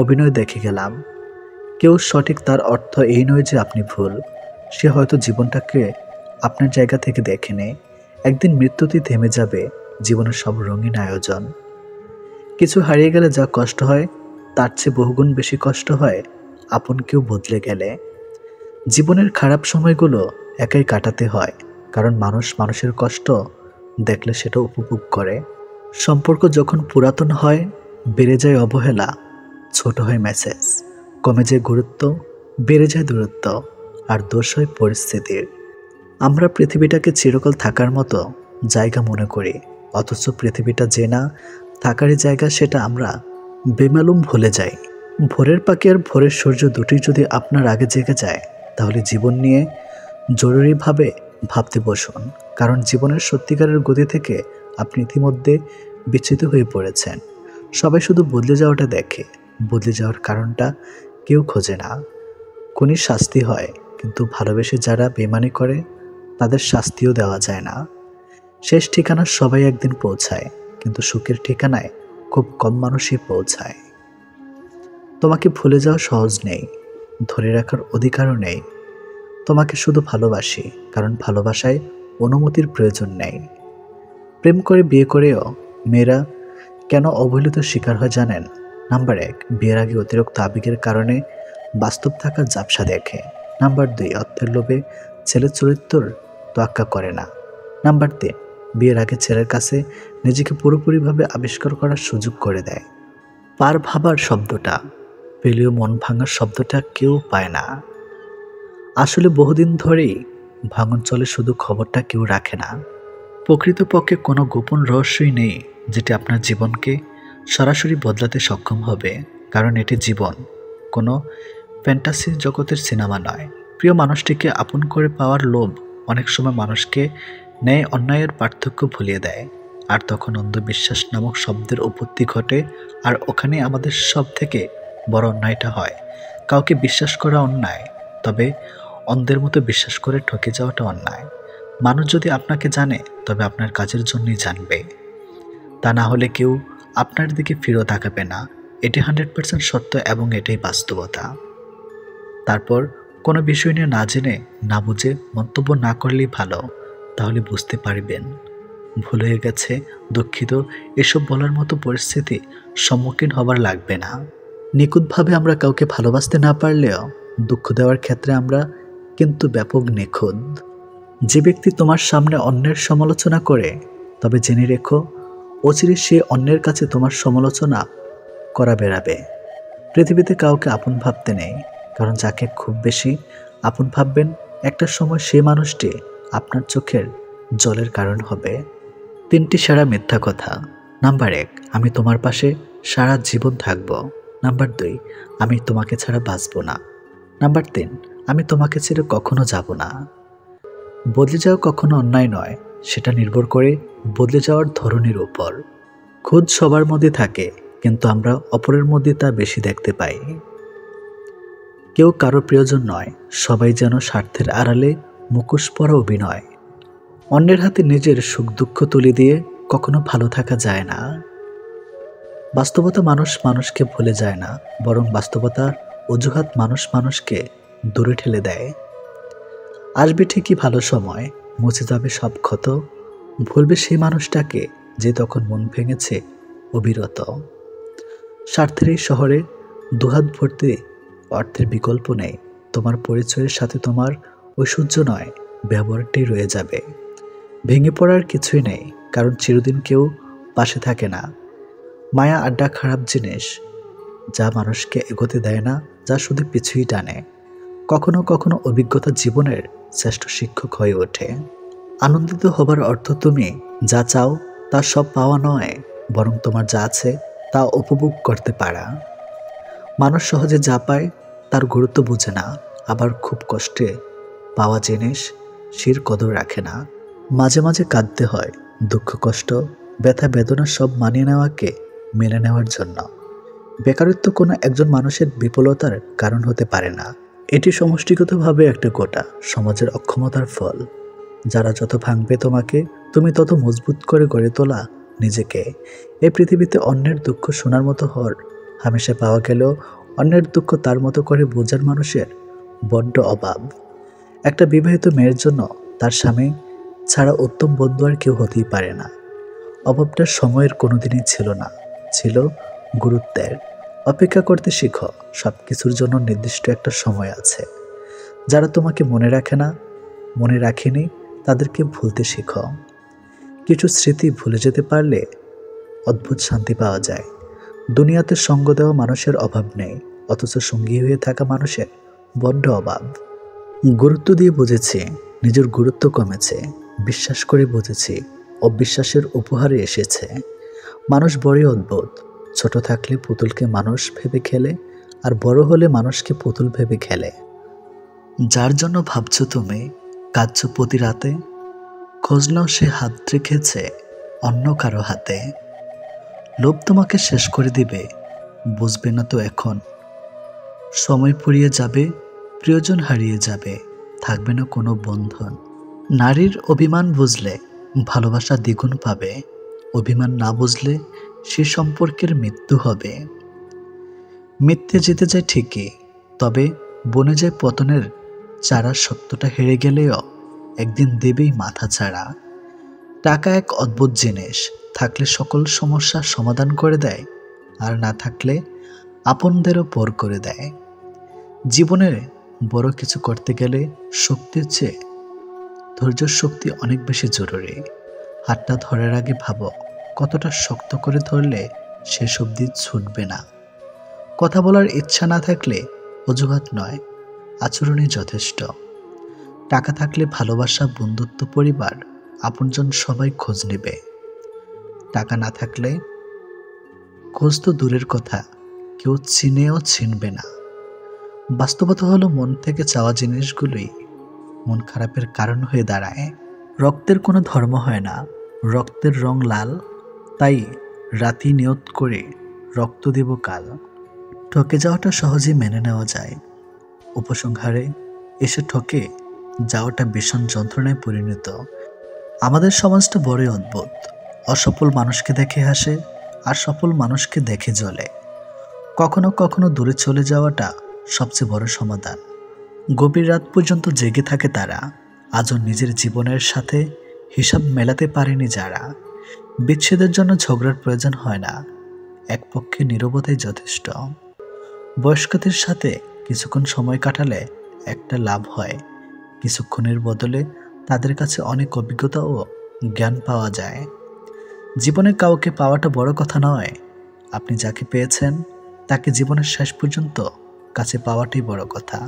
অভিনয় দেখে গেলাম। কেউ সঠিক, তার অর্থ এই নয় যে আপনি ভুল। সে হয়তো জীবনটাকে আপনার জায়গা থেকে দেখেনি। একদিন মৃত্যুতেই থেমে যাবে জীবনের সব রঙিন আয়োজন। কিছু হারিয়ে গেলে যা কষ্ট হয়, তার চেয়ে বহুগুণ বেশি কষ্ট হয় আপন কেউ বদলে গেলে। জীবনের খারাপ সময়গুলো একাই কাটাতে হয়, কারণ মানুষ মানুষের কষ্ট দেখলে সেটা উপভোগ করে। সম্পর্ক যখন পুরাতন হয়, বেড়ে যায় অবহেলা, ছোট হয় মেসেজ, কমে যায় গুরুত্ব, বেড়ে যায় দূরত্ব, আর দোষ হয় পরিস্থিতির। আমরা পৃথিবীটাকে চিরকাল থাকার মতো জায়গা মনে করি, অথচ পৃথিবীটা যে না থাকারই জায়গা সেটা আমরা বেমালুম ভুলে যাই। ভোরের পাখি আর ভোরের সূর্য দুটি যদি আপনার আগে জেগে যায়, তাহলে জীবন নিয়ে জরুরিভাবে ভাবতে বসুন, কারণ জীবনের সত্যিকারের গতি থেকে আপনি ইতিমধ্যে বিচ্যুত হয়ে পড়েছেন। সবাই শুধু বদলে যাওয়াটা দেখে, বদলে যাওয়ার কারণটা কেউ খোঁজে না। খুনির শাস্তি হয়, কিন্তু ভালোবেসে যারা বেইমানি করে তাদের শাস্তিও দেওয়া যায় না। শেষ ঠিকানা সবাই একদিন পৌঁছায়, কিন্তু সুখের ঠিকানায় খুব কম মানুষই পৌঁছায়। তোমাকে ভুলে যাওয়া সহজ নেই, ধরে রাখার অধিকারও নেই। তোমাকে শুধু ভালোবাসি, কারণ ভালোবাসায় অনুমতির প্রয়োজন নেই। প্রেম করে বিয়ে করেও মেয়েরা কেন অবহেলিত শিকার হয় জানেন? নাম্বার 1, বিয়ের আগে অতিরিক্ত আবেগের কারণে বাস্তব থাকার ঝাপসা দেখে। নাম্বার 2, অর্থের লোভে ছেলের চরিত্র তোয়াক্কা করে না। নাম্বার 3, বিয়ের আগে ছেলের কাছে নিজেকে পুরোপুরিভাবে আবিষ্কার করার সুযোগ করে দেয়। পার ভাবার শব্দটা পেলেও মন ভাঙার শব্দটা কেউ পায় না। আসলে বহুদিন ধরেই ভাঙন চলে, শুধু খবরটা কেউ রাখে না। প্রকৃতপক্ষে কোনো গোপন রহস্যই নেই যেটি আপনার জীবনকে সরাসরি বদলাতে সক্ষম হবে, কারণ এটি জীবন, কোনো ফ্যান্টাসি জগতের সিনেমা নয়। প্রিয় মানুষটিকে আপন করে পাওয়ার লোভ অনেক সময় মানুষকে ন্যায় অন্যায়ের পার্থক্য ভুলিয়ে দেয়, আর তখন অন্ধবিশ্বাস নামক শব্দের উৎপত্তি ঘটে। আর ওখানে আমাদের সব থেকে বড় অন্যায়টা হয়। কাউকে বিশ্বাস করা অন্যায়, তবে অন্ধের মতো বিশ্বাস করে ঠকে যাওয়াটা অন্যায়। মানুষ যদি আপনাকে জানে, তবে আপনার কাজের জন্যই জানবে, তা না হলে কেউ আপনার দিকে ফিরেও তাকাবে না। এটি 100% সত্য এবং এটাই বাস্তবতা। তারপর কোনো বিষয় নিয়ে না জেনে না বুঝে মন্তব্য না করলেই ভালো, তাহলে বুঝতে পারবেন ভুল হয়ে গেছে, দুঃখিত, এসব বলার মতো পরিস্থিতি সম্মুখীন হবার লাগবে না। নিখুঁতভাবে আমরা কাউকে ভালোবাসতে না পারলেও দুঃখ দেওয়ার ক্ষেত্রে আমরা কিন্তু ব্যাপক নিখুঁত। যে ব্যক্তি তোমার সামনে অন্যের সমালোচনা করে, তবে জেনে রেখো অচিরে সে অন্যের কাছে তোমার সমালোচনা করা বেড়াবে। পৃথিবীতে কাউকে আপন ভাবতে নেই, কারণ যাকে খুব বেশি আপন ভাববেন, একটা সময় সে মানুষটি আপনার চোখের জলের কারণ হবে। 3টি সেরা মিথ্যা কথা। নাম্বার 1, আমি তোমার পাশে সারা জীবন থাকব। নাম্বার 2, আমি তোমাকে ছাড়া বাঁচব না। নাম্বার 3, আমি তোমাকে ছেড়ে কখনো যাব না। বদলে যাওয়া কখনো অন্যায় নয়, সেটা নির্ভর করে বদলে যাওয়ার ধরনের উপর। খোঁজ সবার মধ্যে থাকে, কিন্তু আমরা অপরের মধ্যে তা বেশি দেখতে পাই। কেউ কারো প্রিয়জন নয়, সবাই যেন স্বার্থের আড়ালে মুখোশ পরা অভিনয়। অন্যের হাতে নিজের সুখ দুঃখ তুলে দিয়ে কখনো ভালো থাকা যায় না। বাস্তবতা মানুষ মানুষকে ভুলে যায় না, বরং বাস্তবতার অজুহাত মানুষ মানুষকে দূরে ঠেলে দেয়। আসবে ঠিকই ভালো সময়, মুছে যাবে সব ক্ষত, ভুলবে সেই মানুষটাকে যে তখন মন ভেঙেছে অবিরত। স্বার্থের এই শহরে দুহাত ভর্তি অর্থের বিকল্প নেই। তোমার পরিচয়ের সাথে তোমার ঐশ্বর্য নয়, ব্যবহারটাই রয়ে যাবে। ভেঙে পড়ার কিছুই নেই, কারণ চিরদিন কেউ পাশে থাকে না। মায়া আড্ডা খারাপ জিনিস, যা মানুষকে এগোতে দেয় না, যা শুধু পিছুই টানে। কখনো কখনো অভিজ্ঞতা জীবনের শ্রেষ্ঠ শিক্ষক হয়ে ওঠে। আনন্দিত হবার অর্থ তুমি যা চাও তা সব পাওয়া নয়, বরং তোমার যা আছে তা উপভোগ করতে পারা। মানুষ সহজে যা পায় তার গুরুত্ব বোঝে না, আবার খুব কষ্টে পাওয়া জিনিস শির কদর রাখে না। মাঝে মাঝে কাঁদতে হয়, দুঃখ কষ্ট ব্যথা বেদনা সব মানিয়ে নেওয়াকে মেনে নেওয়ার জন্য। বেকারত্ব কোনো একজন মানুষের বিফলতার কারণ হতে পারে না, এটি সমষ্টিগতভাবে একটা গোটা সমাজের অক্ষমতার ফল। যারা যত ভাঙবে তোমাকে, তুমি তত মজবুত করে গড়ে তোলা নিজেকে। এই পৃথিবীতে অন্যের দুঃখ শোনার মতো হর হামেশা পাওয়া গেলেও অন্যের দুঃখ তার মতো করে বোঝার মানুষের বড্ড অভাব। একটা বিবাহিত মেয়ের জন্য তার স্বামী ছাড়া উত্তম বন্ধু আর কেউ হতেই পারে না। অভাবটা সময়ের কোনোদিনই ছিল না, ছিল গুরুত্বের। অপেক্ষা করতে শিখো, সব কিছুর জন্য নির্দিষ্ট একটা সময় আছে। যারা তোমাকে মনে রাখে না, মনে রাখেনি, তাদেরকে ভুলতে শিখো। কিছু স্মৃতি ভুলে যেতে পারলে অদ্ভুত শান্তি পাওয়া যায়। দুনিয়াতে সঙ্গ দেওয়া মানুষের অভাব নেই, অথচ সঙ্গী হয়ে থাকা মানুষের বড্ড অভাব। গুরুত্ব দিয়ে বুঝেছি নিজের গুরুত্ব কমেছে, বিশ্বাস করে বুঝেছি অবিশ্বাসের উপহারে এসেছে। মানুষ বড়ই অদ্ভুত, ছোট থাকলে পুতুলকে মানুষ ভেবে খেলে, আর বড় হলে মানুষকে পুতুল ভেবে খেলে। যার জন্য ভাবছো তুমি, কাঁদছো প্রতি রাতে, খোঁজ নাও সে হাত রেখেছে অন্য কারো হাতে। লোভ তোমাকে শেষ করে দিবে, বুঝবে না তো এখন। সময় ফুরিয়ে যাবে, প্রিয়জন হারিয়ে যাবে, থাকবে না কোনো বন্ধন। নারীর অভিমান বুঝলে ভালোবাসা দ্বিগুণ পাবে, অভিমান না বুঝলে সে সম্পর্কের মৃত্যু হবে। মিথ্যে জিতে যায় ঠিকই, তবে বনে যায় পতনের চারা। সত্যটা হেরে গেলেও একদিন দেবেই মাথা ছাড়া। টাকা এক অদ্ভুত জিনিস, থাকলে সকল সমস্যার সমাধান করে দেয়, আর না থাকলে আপনদেরও পর করে দেয়। জীবনে বড় কিছু করতে গেলে শক্তির চেয়ে ধৈর্য শক্তি অনেক বেশি জরুরি। হাতটা ধরার আগে ভাবো কতটা শক্ত করে ধরলে শেষ অবধি ছুটবে না। কথা বলার ইচ্ছা না থাকলে অজুহাত নয়, আচরণই যথেষ্ট। টাকা থাকলে ভালোবাসা, বন্ধুত্ব, পরিবার, আপনজন সবাই খোঁজ নেবে। টাকা না থাকলে খোঁজ তো দূরের কথা, কেউ চিনেও চিনবে না। বাস্তবতা হলো মন থেকে চাওয়া জিনিসগুলোই মন খারাপের কারণ হয়ে দাঁড়ায়। রক্তের কোনো ধর্ম হয় না, রক্তের রং লাল, তাই রাতি নিয়ত করে রক্ত দেব কাল। ঠকে যাওয়াটা সহজেই মেনে নেওয়া যায়, উপসংহারে এসে ঠকে যাওয়াটা ভীষণ যন্ত্রণায় পরিণত। আমাদের সমাজটা বড়ই অদ্ভুত, অসফল মানুষকে দেখে হাসে আর সফল মানুষকে দেখে জ্বলে। কখনো কখনো দূরে চলে যাওয়াটা সবচেয়ে বড় সমাধান। গভীর রাত পর্যন্ত জেগে থাকে তারা, আজও নিজের জীবনের সাথে হিসাব মেলাতে পারেনি যারা। বিচ্ছেদের জন্য ঝগড়ার প্রয়োজন হয় না, এক পক্ষে নীরবতাই যথেষ্ট। বয়স্কদের সাথে কিছুক্ষণ সময় কাটালে একটা লাভ হয়, কিছুক্ষণের বদলে তাদের কাছে অনেক অভিজ্ঞতা ও জ্ঞান পাওয়া যায়। জীবনে কাউকে পাওয়াটা বড় কথা নয়, আপনি যাকে পেয়েছেন তাকে জীবনের শেষ পর্যন্ত কাছে পাওয়াটাই বড় কথা।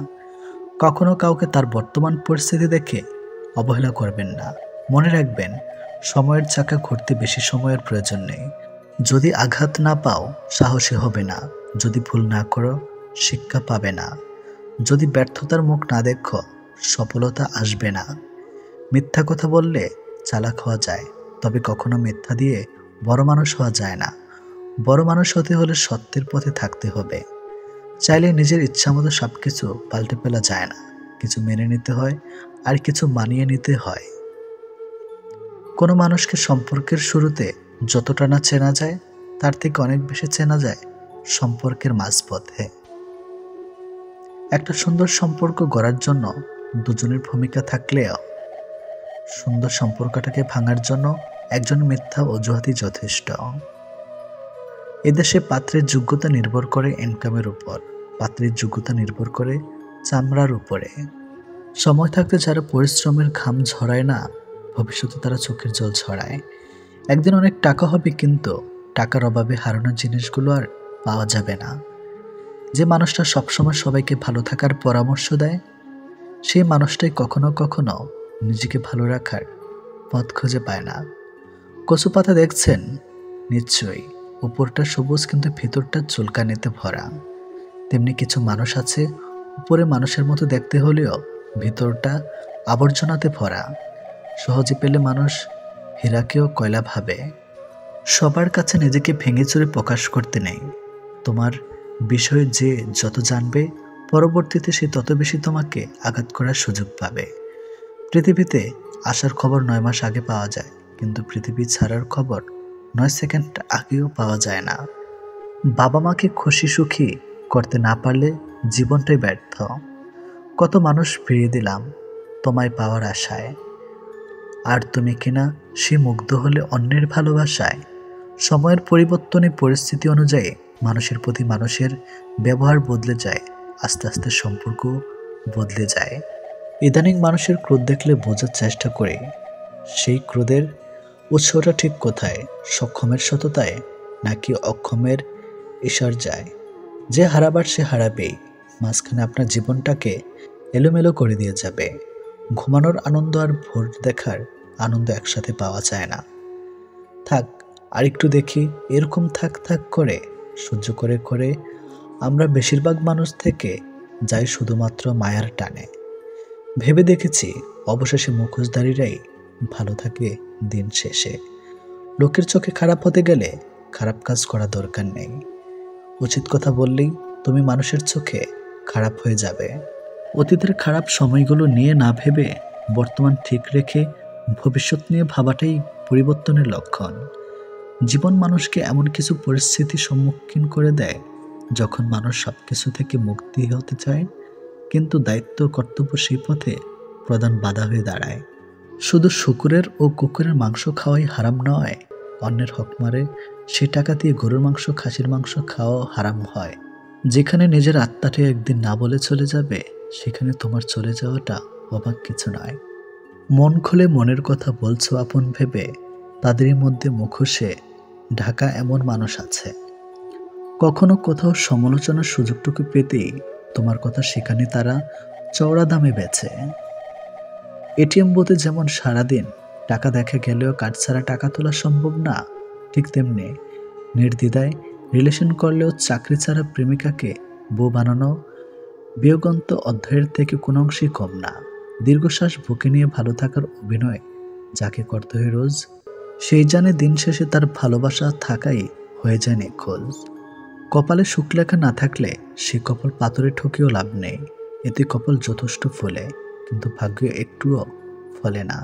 কখনো কাউকে তার বর্তমান পরিস্থিতি দেখে অবহেলা করবেন না। মনে রাখবেন, সময়ের চাকা ঘুরতে বেশি সময়ের প্রয়োজন নেই। যদি আঘাত না পাও সাহসী হবে না, যদি ভুল না করো শিক্ষা পাবে না, যদি ব্যর্থতার মুখ না দেখো সফলতা আসবে না। মিথ্যা কথা বললে চালাক হওয়া যায়, তবে কখনো মিথ্যা দিয়ে বড় মানুষ হওয়া যায় না। বড় মানুষ হতে হলে সত্যের পথে থাকতে হবে। চাইলে নিজের ইচ্ছামতো সব কিছু পাল্টে ফেলা যায় না, কিছু মেনে নিতে হয় আর কিছু মানিয়ে নিতে হয়। কোনো মানুষকে সম্পর্কের শুরুতে যতটা না চেনা যায় তার থেকে অনেক বেশি চেনা যায় সম্পর্কের মাঝপথে। একটা সুন্দর সম্পর্ক গড়ার জন্য দুজনের ভূমিকা থাকলেও সুন্দর সম্পর্কটাকে ভাঙার জন্য একজন মিথ্যা অজুহাতই যথেষ্ট। এদেশে পাত্রের যোগ্যতা নির্ভর করে ইনকামের উপর, পাত্রের যোগ্যতা নির্ভর করে চামড়ার উপরে। সময় থাকতে যারা পরিশ্রমের ঘাম ঝরায় না, ভবিষ্যতে তারা চোখের জল ছড়ায়। একদিন অনেক টাকা হবে, কিন্তু টাকার অভাবে হারানোর জিনিসগুলো আর পাওয়া যাবে না। যে মানুষটা সবসময় সবাইকে ভালো থাকার পরামর্শ দেয়, সেই মানুষটাই কখনো কখনো নিজেকে ভালো রাখার পথ খুঁজে পায় না। কচু পাতা দেখছেন? নিশ্চয়ই উপরটা সবুজ কিন্তু ভেতরটা চুলকানিতে ভরা। তেমনি কিছু মানুষ আছে, উপরে মানুষের মতো দেখতে হলেও ভিতরটা আবর্জনাতে ভরা। সহজে পেলে মানুষ হীরাকেও কয়লা ভাবে। সবার কাছে নিজেকে ভেঙে চুরে প্রকাশ করতে নেই। তোমার বিষয়ে যে যত জানবে, পরবর্তীতে সে তত বেশি তোমাকে আঘাত করার সুযোগ পাবে। পৃথিবীতে আসার খবর 9 মাস আগে পাওয়া যায়, কিন্তু পৃথিবী ছাড়ার খবর 9 সেকেন্ড আগেও পাওয়া যায় না। বাবা মাকে খুশি সুখী করতে না পারলে জীবনটাই ব্যর্থ। কত মানুষ ফিরিয়ে দিলাম তোমায় পাওয়ার আশায়, আর তুমি কিনা সে মুগ্ধ হলে অন্যের ভালোবাসায়। সময়ের পরিবর্তনে পরিস্থিতি অনুযায়ী মানুষের প্রতি মানুষের ব্যবহার বদলে যায়, আস্তে আস্তে সম্পর্ক বদলে যায়। ইদানিং মানুষের ক্রোধ দেখলে বোঝার চেষ্টা করি সেই ক্রোধের উৎসটা ঠিক কোথায়, সক্ষমের সততায় নাকি অক্ষমের ঈশ্বর যায়। যে হারাবার সে হারাবেই, মাঝখানে আপনার জীবনটাকে এলোমেলো করে দিয়ে যাবে। ঘুমানোর আনন্দ আর ভোর দেখার আনন্দ একসাথে পাওয়া যায় না। থাক আর একটু দেখি, এরকম থাক থাক করে সহ্য করে করে আমরা বেশিরভাগ মানুষ থেকে যাই শুধুমাত্র মায়ার টানে। ভেবে দেখেছি অবশেষে মুখোশধারীরাই ভালো থাকে দিন শেষে। লোকের চোখে খারাপ হতে গেলে খারাপ কাজ করা দরকার নেই। উচিত কথা বললেই তুমি মানুষের চোখে খারাপ হয়ে যাবে। অতীতের খারাপ সময়গুলো নিয়ে না ভেবে বর্তমান ঠিক রেখে ভবিষ্যৎ নিয়ে ভাবাটাই পরিবর্তনের লক্ষণ। জীবন মানুষকে এমন কিছু পরিস্থিতির সম্মুখীন করে দেয় যখন মানুষ সব কিছু থেকে মুক্তি হতে চায়, কিন্তু দায়িত্ব কর্তব্য সেই পথে প্রধান বাধা হয়ে দাঁড়ায়। শুধু শুকুরের ও কুকুরের মাংস খাওয়াই হারাম নয়, অন্যের হক মারে সে টাকা দিয়ে গরুর মাংস খাসির মাংস খাওয়া হারাম হয়। যেখানে নিজের আত্মাটা একদিন না বলে চলে যাবে, সেখানে তোমার চলে যাওয়াটা অবাক কিছু নয়। মন খুলে মনের কথা বলছো আপন ভেবে, তাদেরই মধ্যে মুখোশে ঢাকা এমন মানুষ আছে। কখনো কোথাও সমালোচনার সুযোগটুকু পেতেই তোমার কথা সেখানে তারা চওড়া দামে বেচে। এটিএম বুথে যেমন সারাদিন টাকা দেখা গেলেও কার্ড ছাড়া টাকা তোলা সম্ভব না, ঠিক তেমনি নির্দ্বিধায় রিলেশন করলেও চাকরি ছাড়া প্রেমিকাকে বউ বানানো বিয়োগন্ত অধ্যায়ের থেকে কোনো অংশই কম না। দীর্ঘশ্বাস বুকে নিয়ে ভালো থাকার অভিনয় যাকে করতে হয় রোজ, সেই জানে দিন শেষে তার ভালোবাসা থাকাই হয়ে যায় নিখোঁজ। কপালে সুখ লেখা না থাকলে সে কপাল পাথরে ঠকেও লাভ নেই। এতে কপাল যথেষ্ট ফলে, কিন্তু ভাগ্য একটুও ফলে না।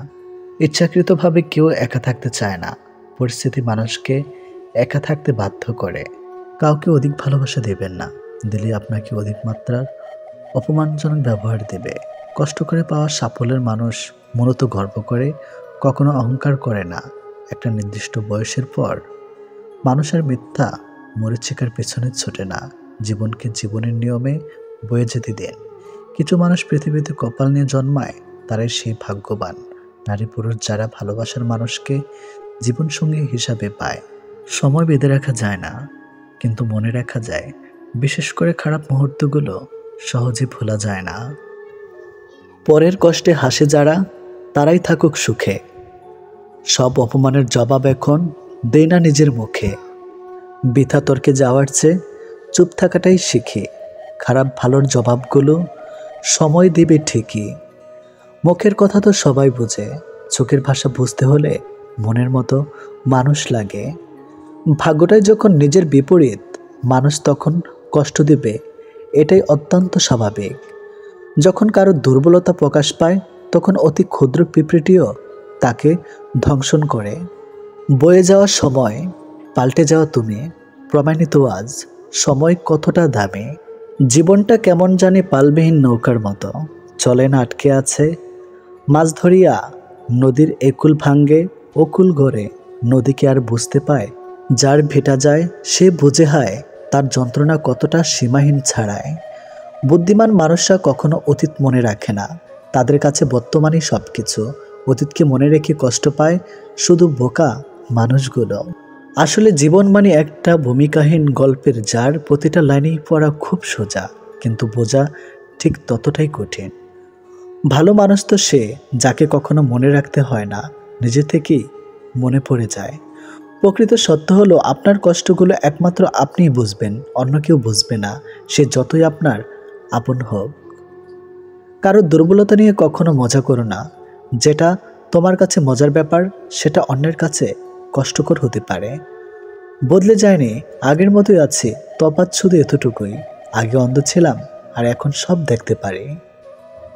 ইচ্ছাকৃতভাবে কেউ একা থাকতে চায় না, পরিস্থিতি মানুষকে একা থাকতে বাধ্য করে। কাউকে অধিক ভালোবাসা দেবেন না, দিলে আপনাকে অধিক মাত্রার অপমানজনক ব্যবহার দেবে। কষ্ট করে পাওয়া সাফল্যের মানুষ মূলত গর্ব করে, কখনো অহংকার করে না। একটা নির্দিষ্ট বয়সের পর মানুষের মিথ্যা মরিচিকার পেছনে ছোটে না, জীবনকে জীবনের নিয়মে বয়ে যেতে দিন। কিছু মানুষ পৃথিবীতে কপাল নিয়ে জন্মায়, তারাই সেই ভাগ্যবান নারী পুরুষ যারা ভালোবাসার মানুষকে জীবনসঙ্গী হিসাবে পায়। সময় বেঁধে রাখা যায় না, কিন্তু মনে রাখা যায়। বিশেষ করে খারাপ মুহূর্তগুলো সহজে ভোলা যায় না। পরের কষ্টে হাসে যারা, তারাই থাকুক সুখে। সব অপমানের জবাব এখন দেই না নিজের মুখে। বৃথা তর্কে যাওয়ার চেয়ে চুপ থাকাটাই শিখি। খারাপ ভালোর জবাবগুলো সময় দিবে ঠিকই। মুখের কথা তো সবাই বোঝে, চোখের ভাষা বুঝতে হলে মনের মতো মানুষ লাগে। ভাগ্যটাই যখন নিজের বিপরীত, মানুষ তখন কষ্ট দেবে, এটাই অত্যন্ত স্বাভাবিক। যখন কারো দুর্বলতা প্রকাশ পায়, তখন অতি ক্ষুদ্র পিঁপড়েটিও তাকে ধ্বংসন করে। বয়ে যাওয়ার সময় পাল্টে যাওয়া তুমি, প্রমাণিত আজ সময় কতটা দামি। জীবনটা কেমন জানি পালবিহীন নৌকার মতো, চলে না আটকে আছে। মাছ ধরিয়া নদীর একুল ভাঙ্গে অকুল গড়ে, নদীকে আর বুঝতে পায় যার ভেটা যায় সে বুঝে হায় তার যন্ত্রণা কতটা সীমাহীন ছাড়ায়। বুদ্ধিমান মানুষরা কখনো অতীত মনে রাখে না, তাদের কাছে বর্তমানই সব কিছু। অতীতকে মনে রেখে কষ্ট পায় শুধু বোকা মানুষগুলো। আসলে জীবন মানে একটা ভূমিকাহীন গল্পের যার প্রতিটা লাইনেই পড়া খুব সোজা, কিন্তু বোঝা ঠিক ততটাই কঠিন। ভালো মানুষ তো সে যাকে কখনো মনে রাখতে হয় না, নিজে থেকেই মনে পড়ে যায়। প্রকৃত সত্য হলো আপনার কষ্টগুলো একমাত্র আপনিই বুঝবেন, অন্য কেউ বুঝবে না, সে যতই আপনার আপন হোক। কারো দুর্বলতা নিয়ে কখনো মজা করো না। যেটা তোমার কাছে মজার ব্যাপার সেটা অন্যের কাছে কষ্টকর হতে পারে। বদলে যায়নি, আগের মতোই আছি, তফাৎ শুধু এতটুকুই, আগে অন্ধ ছিলাম আর এখন সব দেখতে পারি।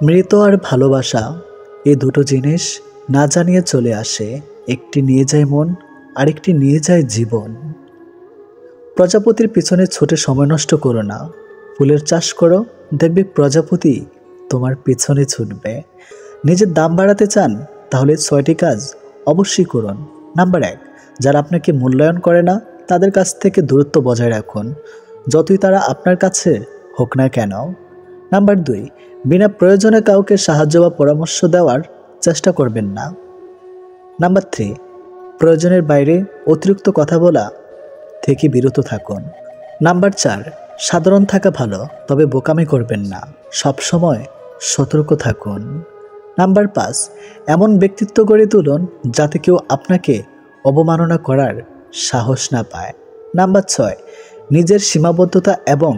মৃত আর ভালোবাসা এই দুটো জিনিস না জানিয়ে চলে আসে, একটি নিয়ে যায় মন, আরেকটি নিয়ে যায় জীবন। প্রজাপতির পিছনে ছুটে সময় নষ্ট করো না, ফুলের চাষ করো, দেখবে প্রজাপতি তোমার পিছনে ছুটবে। নিজের দাম বাড়াতে চান তাহলে 6টি কাজ অবশ্যই করুন। নাম্বার 1, যারা আপনাকে মূল্যায়ন করে না তাদের কাছ থেকে দূরত্ব বজায় রাখুন, যতই তারা আপনার কাছে হোক না কেন। নাম্বার 2, বিনা প্রয়োজনে কাউকে সাহায্য বা পরামর্শ দেওয়ার চেষ্টা করবেন না। নাম্বার 3, প্রয়োজনের বাইরে অতিরিক্ত কথা বলা থেকে বিরত থাকুন। নাম্বার 4, সাধারণ থাকা ভালো, তবে বোকামি করবেন না, সবসময় সতর্ক থাকুন। নাম্বার 5, এমন ব্যক্তিত্ব গড়ে তুলুন যাতে কেউ আপনাকে অবমাননা করার সাহস না পায়। নাম্বার 6, নিজের সীমাবদ্ধতা এবং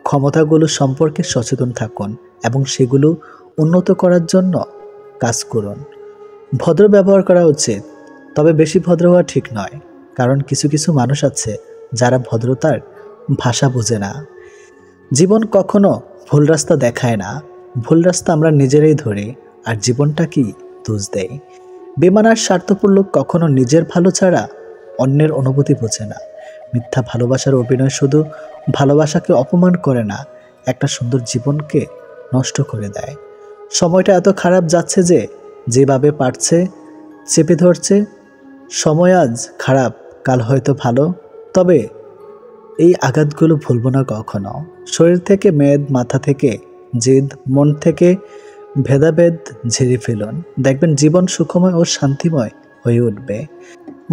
ক্ষমতাগুলো সম্পর্কে সচেতন থাকুন এবং সেগুলো উন্নত করার জন্য কাজ করুন। ভদ্র ব্যবহার করা উচিত, তবে বেশি ভদ্র হওয়া ঠিক নয়, কারণ কিছু কিছু মানুষ আছে যারা ভদ্রতার ভাষা বোঝে না। জীবন কখনো ভুল রাস্তা দেখায় না, ভুল রাস্তা আমরা নিজেরাই ধরি আর জীবনটা কি দোষ দেয়। বেমান আর স্বার্থপর লোক কখনো নিজের ভালো ছাড়া অন্যের অনুভূতি বোঝে না। মিথ্যা ভালোবাসার অভিনয় শুধু ভালোবাসাকে অপমান করে না, একটা সুন্দর জীবনকে নষ্ট করে দেয়। সময়টা এত খারাপ যাচ্ছে যে যেভাবে পারছে চেপে ধরছে। সময় আজ খারাপ, কাল হয়তো ভালো, তবে এই আঘাতগুলো ভুলব না কখনো। শরীর থেকে মেদ, মাথা থেকে জেদ, মন থেকে ভেদাভেদ ঝেড়ে ফেলুন, দেখবেন জীবন সুখময় ও শান্তিময় হয়ে উঠবে।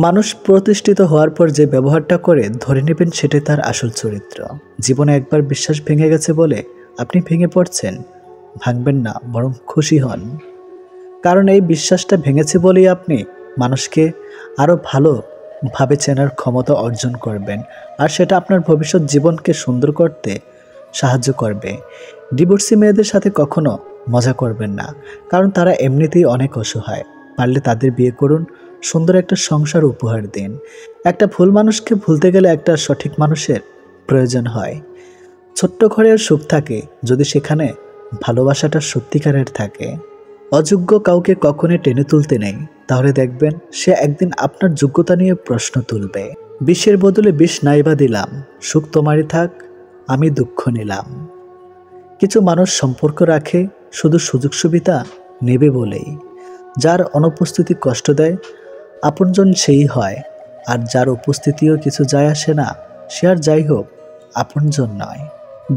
মানুষ প্রতিষ্ঠিত হওয়ার পর যে ব্যবহারটা করে ধরে নেবেন সেটাই তার আসল চরিত্র। জীবনে একবার বিশ্বাস ভেঙে গেছে বলে আপনি ভেঙে পড়ছেন, ভাঙবেন না, বরং খুশি হন। কারণ এই বিশ্বাসটা ভেঙেছে বলেই আপনি মানুষকে আরও ভালোভাবে চেনার ক্ষমতা অর্জন করবেন, আর সেটা আপনার ভবিষ্যৎ জীবনকে সুন্দর করতে সাহায্য করবে। ডিভোর্সি মেয়েদের সাথে কখনো মজা করবেন না, কারণ তারা এমনিতেই অনেক অসহায়। পারলে তাদের বিয়ে করুন, সুন্দর একটা সংসার উপহার দিন। একটা ভুল মানুষকে ভুলতে গেলে একটা সঠিক মানুষের প্রয়োজন হয়। ছোট্ট ঘরের সুখ থাকে যদি সেখানে ভালোবাসাটা সত্যিকারের থাকে। অযোগ্য কাউকে কখনোই টেনে তুলতে নেই, তাহলে দেখবেন সে একদিন আপনার যোগ্যতা নিয়ে প্রশ্ন তুলবে। বিষের বদলে বিষ নাইবা দিলাম, সুখ তোমারই থাক, আমি দুঃখ নিলাম। কিছু মানুষ সম্পর্ক রাখে শুধু সুযোগ সুবিধা নেবে বলেই। যার অনুপস্থিতি কষ্ট দেয় আপনজন সেই হয়, আর যার উপস্থিতিও কিছু যায় আসে না সে আর যাই হোক আপনজন নয়।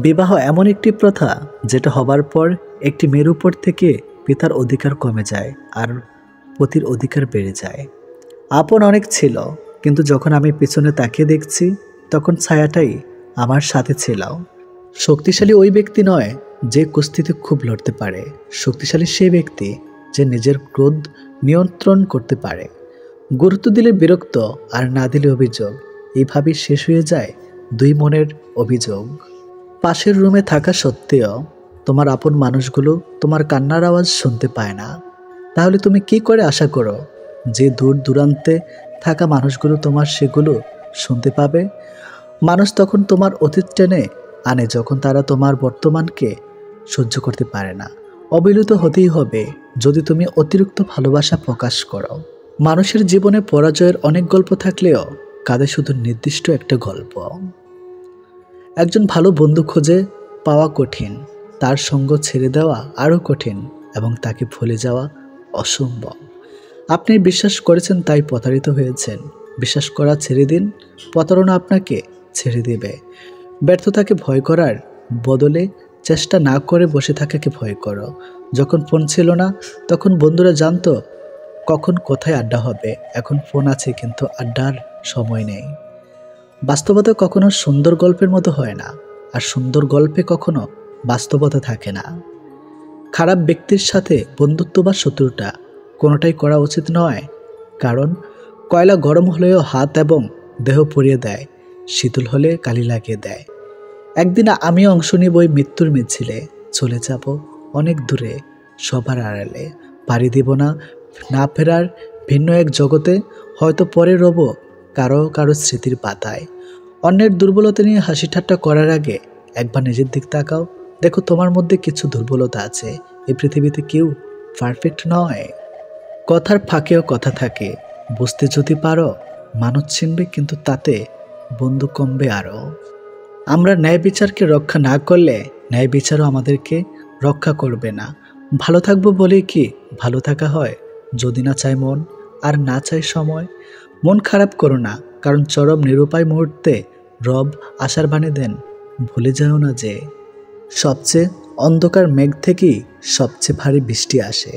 বিবাহ এমন একটি প্রথা যেটা হবার পর একটি মেয়ের উপর থেকে পিতার অধিকার কমে যায় আর পতির অধিকার বেড়ে যায়। আপন অনেক ছিল, কিন্তু যখন আমি পিছনে তাকিয়ে দেখছি তখন ছায়াটাই আমার সাথে ছিল। শক্তিশালী ওই ব্যক্তি নয় যে কুস্তিতে খুব লড়তে পারে, শক্তিশালী সেই ব্যক্তি যে নিজের ক্রোধ নিয়ন্ত্রণ করতে পারে। গুরুত্ব দিলে বিরক্ত আর না দিলে অভিযোগ, এইভাবেই শেষ হয়ে যায় দুই মনের অভিযোগ। পাশের রুমে থাকা সত্ত্বেও তোমার আপন মানুষগুলো তোমার কান্নার আওয়াজ শুনতে পায় না, তাহলে তুমি কি করে আশা করো যে দূর দূরান্তে থাকা মানুষগুলো তোমার সেগুলো শুনতে পাবে? মানুষ তখন তোমার অতীত টেনে আনে যখন তারা তোমার বর্তমানকে সহ্য করতে পারে না। অবিরত হতেই হবে যদি তুমি অতিরিক্ত ভালোবাসা প্রকাশ করো। মানুষের জীবনে পরাজয়ের অনেক গল্প থাকলেও কাঁধে শুধু নির্দিষ্ট একটা গল্প। একজন ভালো বন্ধু খুঁজে পাওয়া কঠিন, তার সঙ্গ ছেড়ে দেওয়া আরও কঠিন, এবং তাকে ভুলে যাওয়া অসম্ভব। আপনি বিশ্বাস করেছেন তাই প্রতারিত হয়েছেন, বিশ্বাস করা ছেড়ে দিন, প্রতারণা আপনাকে ছেড়ে দেবে। ব্যর্থতাকে ভয় করার বদলে চেষ্টা না করে বসে থাকাকে ভয় করো। যখন ফোন ছিল না তখন বন্ধুরা জানতো কখন কোথায় আড্ডা হবে, এখন ফোন আছে কিন্তু আড্ডার সময় নেই। বাস্তবতা কখনো সুন্দর গল্পের মতো হয় না, আর সুন্দর গল্পে কখনো বাস্তবতা থাকে না। খারাপ ব্যক্তির সাথে বন্ধুত্ব বা শত্রুতা কোনোটাই করা উচিত নয়, কারণ কয়লা গরম হলেও হাত এবং দেহ পুড়িয়ে দেয়, শীতল হলে কালি লাগিয়ে দেয়। একদিন আমিও অংশ নিব ওই মৃত্যুর মিছিলে, চলে যাব অনেক দূরে, সবার আড়ালে, পাড়ি দিব না না ফেরার ভিন্ন এক জগতে। হয়তো পরে রব কারো কারো স্মৃতির পাতায়। অন্যের দুর্বলতা নিয়ে হাসি ঠাট্টা করার আগে একবার নিজের দিক তাকাও, দেখো তোমার মধ্যে কিছু দুর্বলতা আছে। এই পৃথিবীতে কেউ পারফেক্ট নয়। কথার ফাঁকেও কথা থাকে, বুঝতে যদি পারো মানুষ চিনবে, কিন্তু তাতে বন্ধু কমবে আরও। আমরা ন্যায় বিচারকে রক্ষা না করলে ন্যায় বিচারও আমাদেরকে রক্ষা করবে না। ভালো থাকবো বলে কি ভালো থাকা হয়? যদি না চায় মন আর না চায় সময়। মন খারাপ করো না, কারণ চরম নিরুপায় মুহূর্তে রব আশার বাণী দেন, ভুলে যাও না যে সবচেয়ে অন্ধকার মেঘ থেকেই সবচেয়ে ভারী বৃষ্টি আসে।